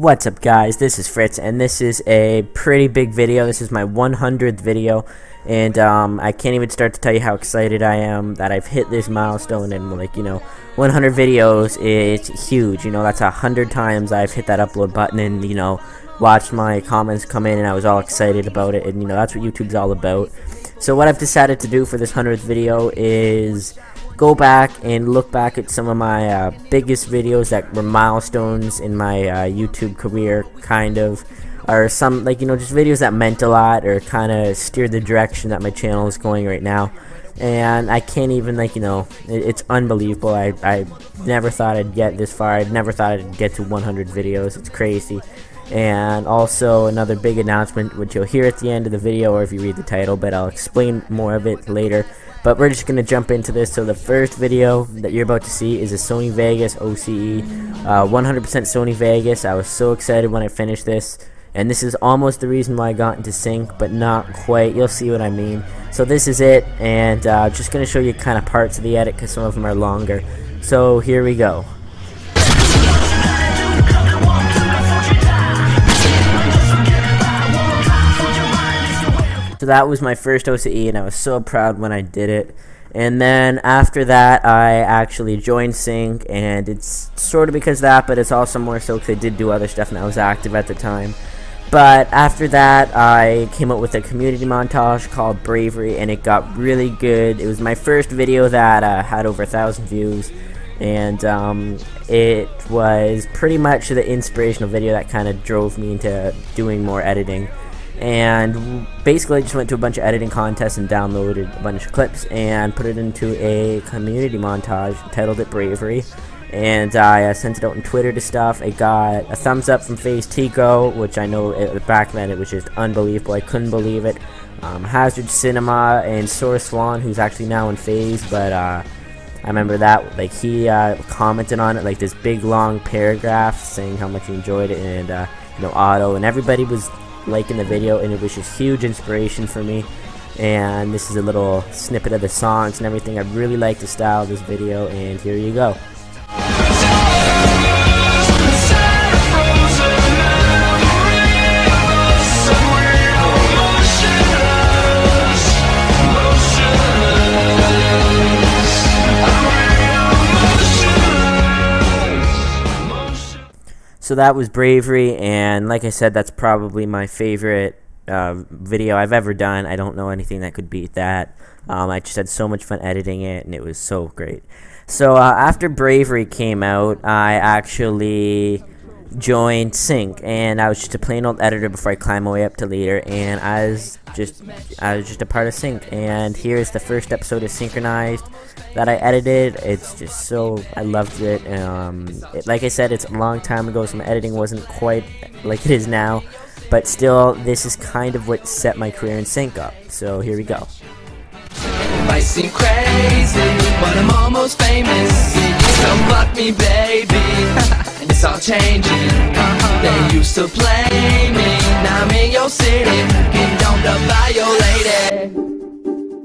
What's up, guys? This is Fritz, and this is a pretty big video. This is my 100th video, and I can't even start to tell you how excited I am that I've hit this milestone. And 100 videos is huge. That's 100 times I've hit that upload button, and watched my comments come in, and I was all excited about it. And that's what YouTube's all about. So what I've decided to do for this 100th video is go back and look back at some of my biggest videos that were milestones in my YouTube career, or some just videos that meant a lot or kind of steered the direction that my channel is going right now. And I can't even it's unbelievable. I never thought I'd get this far. I never thought I'd get to 100 videos. It's crazy. And also another big announcement, which you'll hear at the end of the video or if you read the title, but I'll explain more of it later. But we're just going to jump into this. So the first video that you're about to see is a Sony Vegas OCE, 100% Sony Vegas. I was so excited when I finished this, and this is almost the reason why I got into sync, but not quite. You'll see what I mean. So this is it, and just going to show you kind of parts of the edit because some of them are longer. So here we go. So that was my first OCE, and I was so proud when I did it. And then after that, I actually joined Sync, and it's sort of because of that, but it's also more so because I did do other stuff and I was active at the time. But after that, I came up with a community montage called Bravery, and it got really good. It was my first video that had over 1,000 views, and it was pretty much the inspirational video that kind of drove me into doing more editing. And basically I just went to a bunch of editing contests and downloaded a bunch of clips and put it into a community montage, titled it Bravery, and I sent it out on Twitter to stuff. It got a thumbs up from FaZe Tico, which I know back then it was just unbelievable. I couldn't believe it. Hazard Cinema and Source Swan, who's actually now in FaZe, but I remember that he commented on it this big long paragraph saying how much he enjoyed it, and Otto and everybody was liking the video, and it was just huge inspiration for me. And this is a little snippet of the songs and everything. I really like the style of this video, and here you go. So that was Bravery, and like I said, that's probably my favorite video I've ever done. I don't know anything that could beat that. I just had so much fun editing it, and it was so great. So after Bravery came out, I actually joined Sync, and I was just a plain old editor before I climbed my way up to leader, and I was just a part of Sync. And here's the first episode of Synchronized that I edited. It's just so, I loved it. Like I said, it's a long time ago, so my editing wasn't quite like it is now, but still, this is kind of what set my career in Sync up. So here we go. It might seem crazy, but I'm almost famous. Come fuck me, baby. It's all changing. They used to play me. Now I'm in your city, getting dumped up by your lady.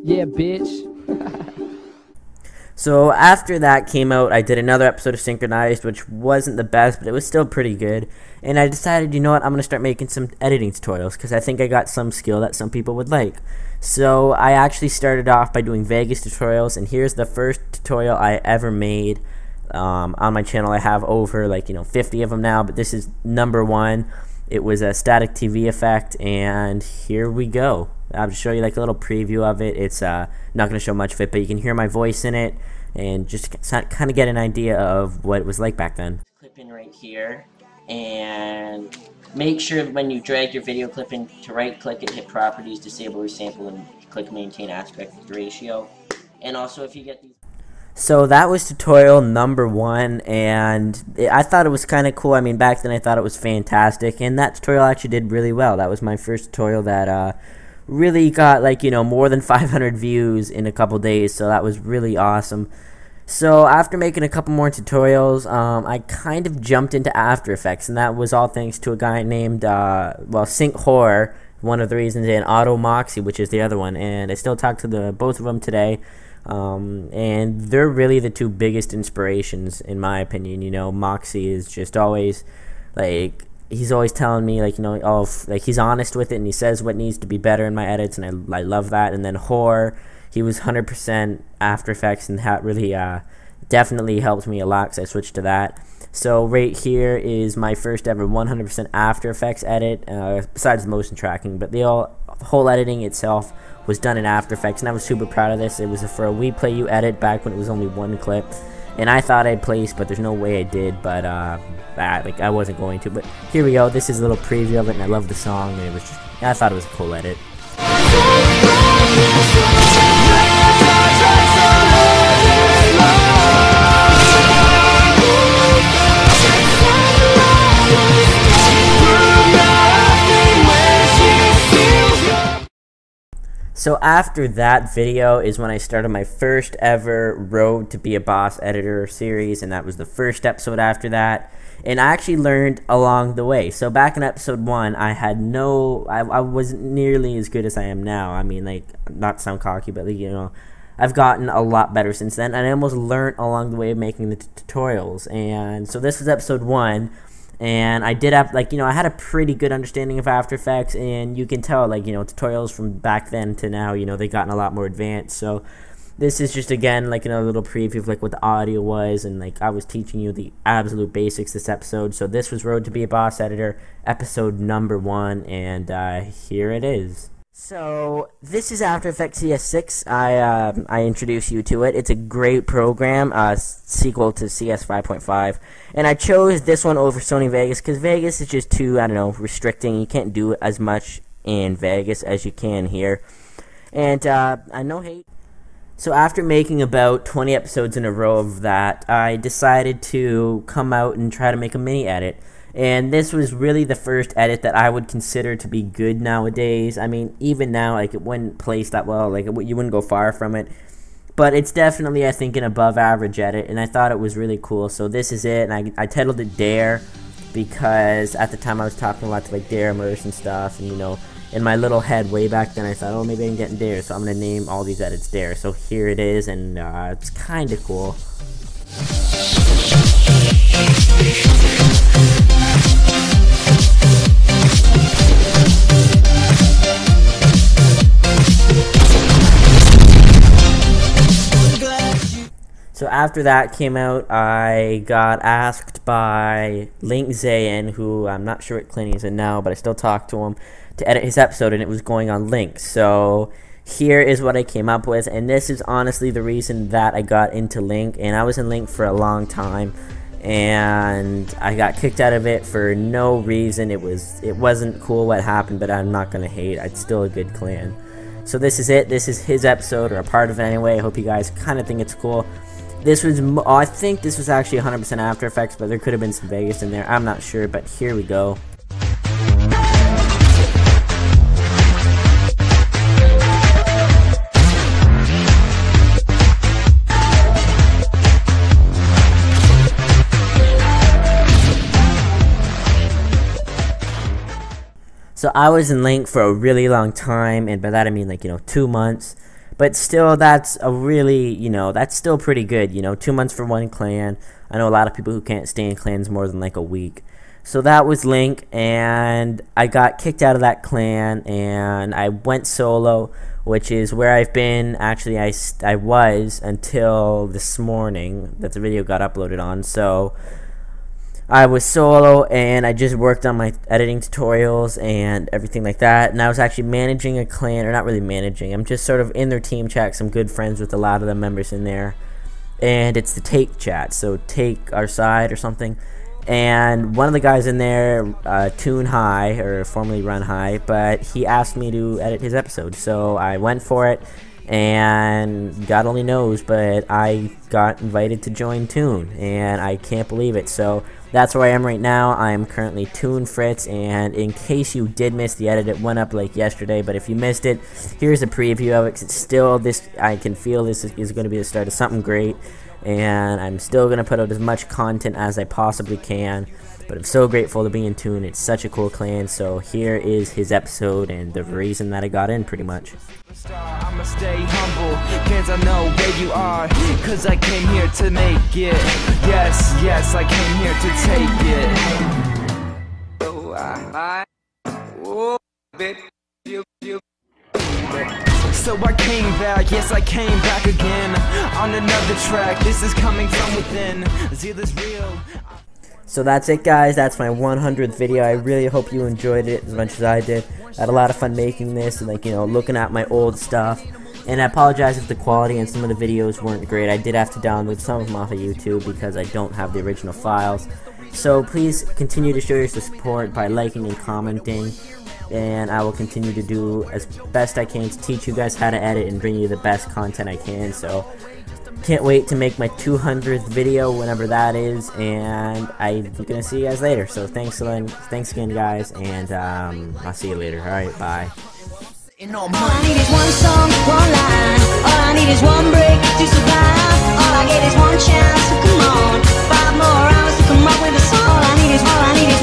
Yeah, bitch. So after that came out, I did another episode of Synchronized, which wasn't the best, but it was still pretty good. And I decided, you know what, I'm going to start making some editing tutorials, because I think I got some skill that some people would like. So I actually started off by doing Vegas tutorials, and here's the first tutorial I ever made on my channel. I have over 50 of them now, but this is number one. It was a static TV effect, and here we go. I'll just show you a little preview of it. It's not going to show much of it, but you can hear my voice in it and just kind of get an idea of what it was like back then. Clip in right here, and make sure when you drag your video clip in to right click it, hit properties, disable resample, and click maintain aspect ratio. And also if you get these. So that was tutorial number one, and I thought it was kind of cool. I mean, back then I thought it was fantastic, and that tutorial actually did really well. That was my first tutorial that really got more than 500 views in a couple days, so that was really awesome. So after making a couple more tutorials, I kind of jumped into After Effects, and that was all thanks to a guy named Sync Horror, one of the reasons, and Otto Moxey, which is the other one, and I still talk to both of them today. And they're really the two biggest inspirations in my opinion. You know, Moxey is just always like he's always telling me, like, you know, oh, like, he's honest with it, and he says what needs to be better in my edits, and I love that. And then Horror, he was 100% After Effects, and that really definitely helped me a lot because I switched to that. So right here is my first ever 100% After Effects edit, besides the motion tracking, but the whole editing itself was done in After Effects, and I was super proud of this. It was for a We Play You edit back when it was only one clip, and I thought I'd place, but there's no way I did, but I wasn't going to. But here we go. This is a little preview of it, and I love the song, and it was just, I thought it was a cool edit. So after that video is when I started my first ever Road to Be a Boss Editor series, and that was the first episode after that. And I actually learned along the way. So back in episode 1, I wasn't nearly as good as I am now. I mean, like, not to sound cocky, but, like, you know, I've gotten a lot better since then, and I almost learned along the way of making the tutorials. And so this was episode 1. And I did have, like, you know, I had a pretty good understanding of After Effects, and you can tell, like, you know, tutorials from back then to now, you know, they've gotten a lot more advanced. So this is just, again, like, another little preview of, like, what the audio was, and, like, I was teaching you the absolute basics this episode. So this was Road to Be a Boss Editor, episode number 1, and here it is. So this is After Effects CS6. I introduce you to it. It's a great program, sequel to CS 5.5, and I chose this one over Sony Vegas because Vegas is just too, I don't know, restricting. You can't do as much in Vegas as you can here, and I no hate. So after making about 20 episodes in a row of that, I decided to come out and try to make a mini edit. And this was really the first edit that I would consider to be good nowadays. I mean, even now, like, it wouldn't place that well. Like, you wouldn't go far from it. But it's definitely, I think, an above-average edit, and I thought it was really cool. So this is it, and I titled it Dare because at the time I was talking a lot to, like, Dare Immerse and stuff. And, you know, in my little head way back then, I thought, oh, maybe I can get in Dare. So I'm going to name all these edits Dare. So here it is, and it's kind of cool. So after that came out, I got asked by Link Zayn, who I'm not sure what clinic he's in now, but I still talk to him, to edit his episode, and it was going on Link. So here is what I came up with, and this is honestly the reason that I got into Link, and I was in Link for a long time, and I got kicked out of it for no reason. It wasn't cool what happened, but I'm not gonna hate. It's still a good clan. So this is it. This is his episode, or a part of it anyway. I hope you guys kind of think it's cool. This was, I think this was actually 100% After Effects, but there could have been some Vegas in there. I'm not sure, but here we go. So I was in Link for a really long time, and by that I mean, like, you know, 2 months. But still, that's a really, you know, that's still pretty good, you know, 2 months for one clan. I know a lot of people who can't stay in clans more than like a week. So that was Link, and I got kicked out of that clan, and I went solo, which is where I've been. Actually, I was until this morning that the video got uploaded on. So I was solo, and I just worked on my editing tutorials and everything like that, and I was actually managing a clan, or not really managing, I'm just sort of in their team chat. I'm good friends with a lot of the members in there, and it's the Take chat, so Take Our Side or something, and one of the guys in there, Tune High, or formerly Run High, but he asked me to edit his episode, so I went for it, and God only knows, but I got invited to join Tune, and I can't believe it. So that's where I am right now. I am currently Tune Fritz, and in case you did miss the edit, it went up like yesterday, but if you missed it, here's a preview of it, 'cause it's still this, I can feel this is going to be the start of something great, and I'm still going to put out as much content as I possibly can. But I'm so grateful to be in Tune. It's such a cool clan. So here is his episode and the reason that I got in, pretty much. I'ma stay humble, cause I know where you are, cause I came here to make it. Yes, yes, I came here to take it. Bye. Oh, baby, So I came back, yes I came back again on another track. This is coming from within. Zeus is real. So that's it, guys. That's my 100th video. I really hope you enjoyed it as much as I did. I had a lot of fun making this and, like, you know, looking at my old stuff. And I apologize if the quality and some of the videos weren't great. I did have to download some of them off of YouTube because I don't have the original files. So please continue to show your support by liking and commenting. And I will continue to do as best I can to teach you guys how to edit and bring you the best content I can. So can't wait to make my 200th video whenever that is, and I'm gonna see you guys later. So thanks again, guys, and I'll see you later. Alright, bye. All I need is one song, one line. All I need is one break to survive. All I get is one chance, so come on. 5 more hours to come up with a song. All I need is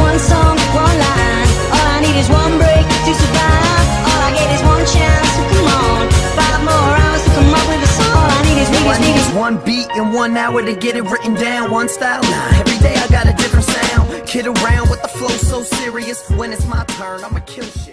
one song, one line. All I need is one break to survive. All I get is one chance, so come on. 5 more hours to come up with a song. All I need is one beat and 1 hour to get it written down. One style, nah, every day I got a different sound. Kid around with the flow so serious. When it's my turn, I'ma kill shit.